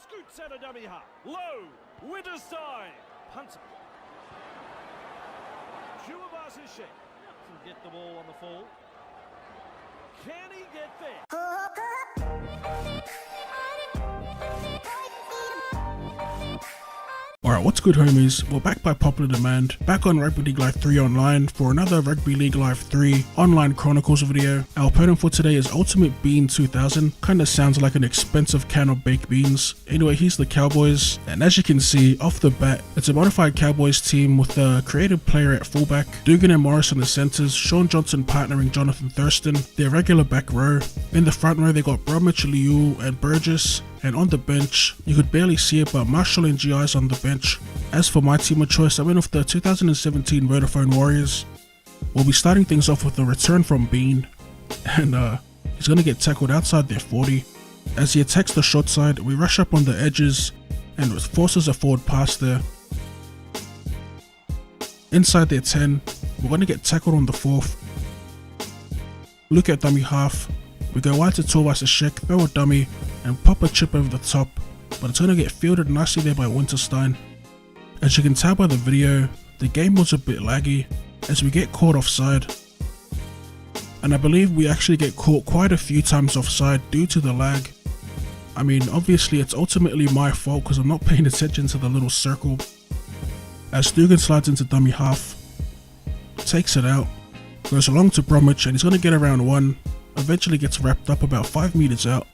Scoots out a dummy half. Low. Winter's time. Punter. Chuavasishek can get the ball on the fall. Can he get there? Alright, what's good homies? We're back by popular demand, back on Rugby League Live 3 online for another Rugby League Live 3 online chronicles video. Our opponent for today is Ultimate Bean 2000, kinda sounds like an expensive can of baked beans. Anyway, he's the Cowboys, and as you can see, off the bat, it's a modified Cowboys team with a creative player at fullback, Dugan and Morris in the centres, Sean Johnson partnering Jonathan Thurston, their regular back row. In the front row they got Bromwich, Liu and Burgess, and on the bench, you could barely see it, but Marshall and GI's on the bench. As for my team of choice, I went with the 2017 Vodafone Warriors. We'll be starting things off with a return from Bean, and he's going to get tackled outside their 40. As he attacks the short side, we rush up on the edges and forces a forward pass there. Inside their 10, we're going to get tackled on the 4th. Look at dummy half. We go wide to Chuavasishek, throw a dummy, and pop a chip over the top, but it's going to get fielded nicely there by Winterstein. As you can tell by the video, the game was a bit laggy as we get caught offside. And I believe we actually get caught quite a few times offside due to the lag. I mean, obviously it's ultimately my fault because I'm not paying attention to the little circle. As Dugan slides into dummy half, takes it out, goes along to Bromwich and he's going to get around one, eventually gets wrapped up about 5 meters out.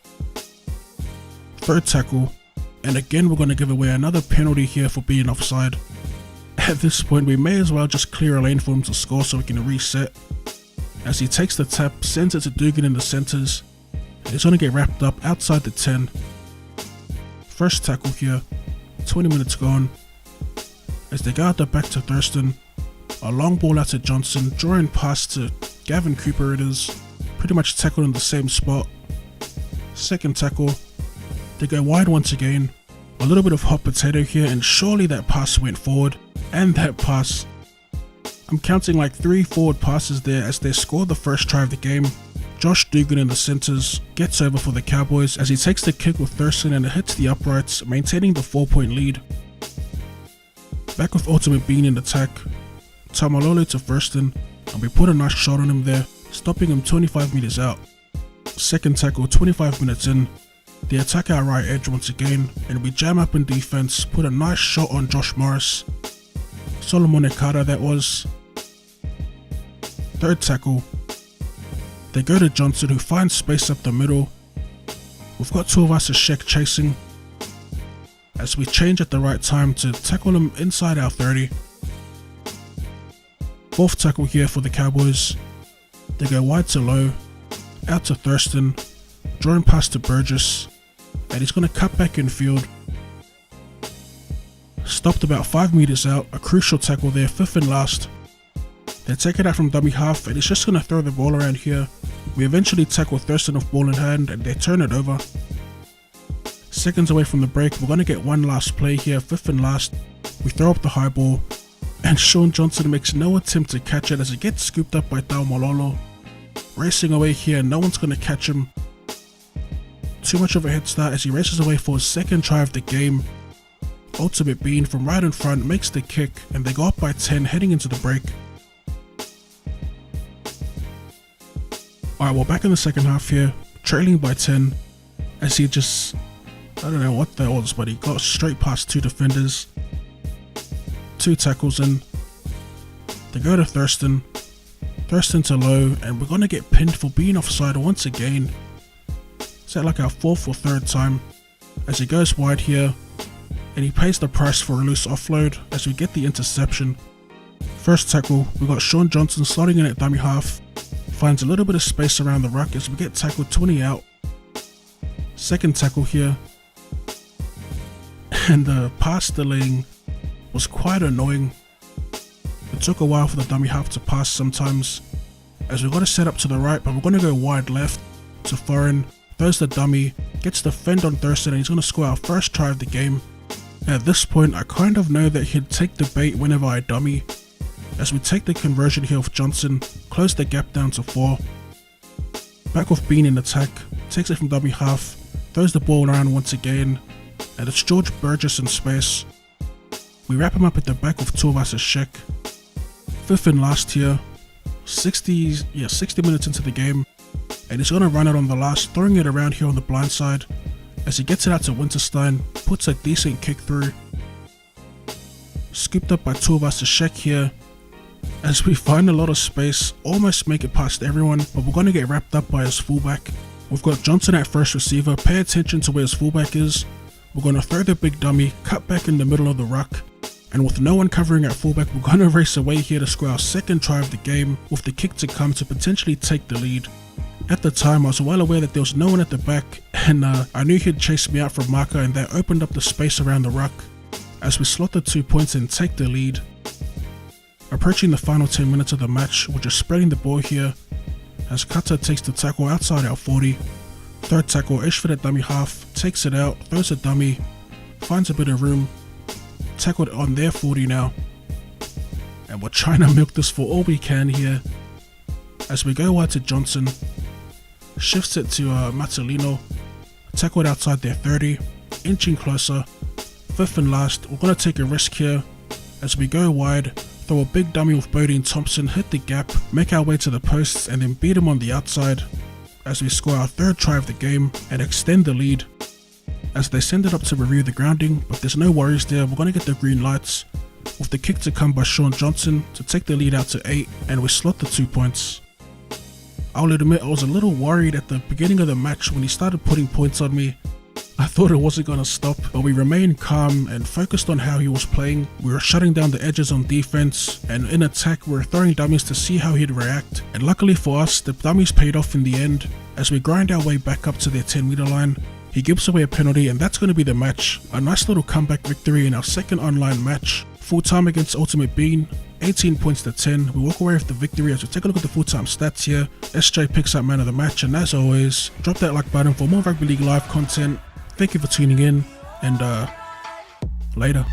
Third tackle, and again we're going to give away another penalty here for being offside. At this point we may as well just clear a lane for him to score so we can reset. As he takes the tap, sends it to Dugan in the centres, and he's going to get wrapped up outside the 10. First tackle here, 20 minutes gone. As they go out the back to Thurston, a long ball out to Johnson, drawing pass to Gavin Cooper it is, pretty much tackled in the same spot. Second tackle, they go wide once again, a little bit of hot potato here and surely that pass went forward, and that pass, I'm counting like 3 forward passes there as they score the first try of the game. Josh Dugan in the centres gets over for the Cowboys as he takes the kick with Thurston and it hits the uprights, maintaining the 4-point lead. Back with Ultimate Bean in attack, Tamalolo to Thurston, and we put a nice shot on him there, stopping him 25 meters out. Second tackle 25 minutes in, they attack our right edge once again, and we jam up in defense, put a nice shot on Josh Morris. Solomon Cara that was. Third tackle, they go to Johnson who finds space up the middle. We've got Chuavasishek chasing, as we change at the right time to tackle him inside our 30. Fourth tackle here for the Cowboys. They go wide to low, out to Thurston, drawing past to Burgess, and he's going to cut back in field. Stopped about 5 meters out, a crucial tackle there, 5th and last. They take it out from dummy half and he's just going to throw the ball around here. We eventually tackle Thurston off ball in hand and they turn it over. Seconds away from the break, we're going to get one last play here, 5th and last. We throw up the high ball, and Sean Johnson makes no attempt to catch it as it gets scooped up by Taumololo. Racing away here, no one's going to catch him. Too much of a head start as he races away for his second try of the game. Ultimate Bean from right in front makes the kick and they go up by 10 heading into the break. Alright, we're back in the second half here, trailing by 10 as he just, I don't know what that was, but he got straight past 2 defenders. 2 tackles in. They go to Thurston to low, and we're going to get pinned for being offside once again. Is that like our 4th or 3rd time? As he goes wide here, and he pays the price for a loose offload as we get the interception. First tackle, we got Sean Johnson slotting in at dummy half, finds a little bit of space around the ruck as we get tackled 20 out. Second tackle here, and the pass delaying was quite annoying. It took a while for the dummy half to pass sometimes, as we've got to set up to the right, but we're going to go wide left to Foreign, throws the dummy, gets the fend on Thurston, and he's going to score our first try of the game. At this point, I kind of know that he'd take the bait whenever I dummy, as we take the conversion here with Johnson, close the gap down to 4. Back with Bean in attack, takes it from dummy half, throws the ball around once again, and it's George Burgess in space. We wrap him up at the back with Tuivasa Sheck. 5th and last here, 60 minutes into the game, and he's going to run it on the last, throwing it around here on the blind side. As he gets it out to Winterstein, puts a decent kick through. Scooped up by Tuivasa Sheck here. As we find a lot of space, almost make it past everyone, but we're going to get wrapped up by his fullback. We've got Johnson at first receiver, pay attention to where his fullback is. We're going to throw the big dummy, cut back in the middle of the ruck, and with no one covering at fullback, we're going to race away here to score our second try of the game, with the kick to come to potentially take the lead. At the time, I was well aware that there was no one at the back, and I knew he'd chase me out from marker, and that opened up the space around the ruck as we slot the 2 points and take the lead. Approaching the final 10 minutes of the match, we're just spreading the ball here as Cara takes the tackle outside our 40. Third tackle, ish for the dummy half, takes it out, throws a dummy, finds a bit of room, tackled on their 40 now. And we're trying to milk this for all we can here as we go wide to Johnson, shifts it to Mazzolino, tackled outside their 30, inching closer. 5th and last, we're going to take a risk here as we go wide, throw a big dummy with Bodie and Thompson, hit the gap, make our way to the posts and then beat him on the outside as we score our third try of the game and extend the lead. As they send it up to review the grounding, but there's no worries there, we're going to get the green lights with the kick to come by Sean Johnson to take the lead out to 8, and we slot the 2 points. I'll admit I was a little worried at the beginning of the match when he started putting points on me. I thought it wasn't going to stop, but we remained calm and focused on how he was playing. We were shutting down the edges on defense, and in attack we were throwing dummies to see how he'd react. And luckily for us, the dummies paid off in the end as we grind our way back up to their 10-meter line. He gives away a penalty, and that's going to be the match. A nice little comeback victory in our second online match. Full time against Ultimate Bean, 18 points to 10. We walk away with the victory as we take a look at the full-time stats here. SJ picks up man of the match, and as always, drop that like button for more Rugby League Live content. Thank you for tuning in, and later.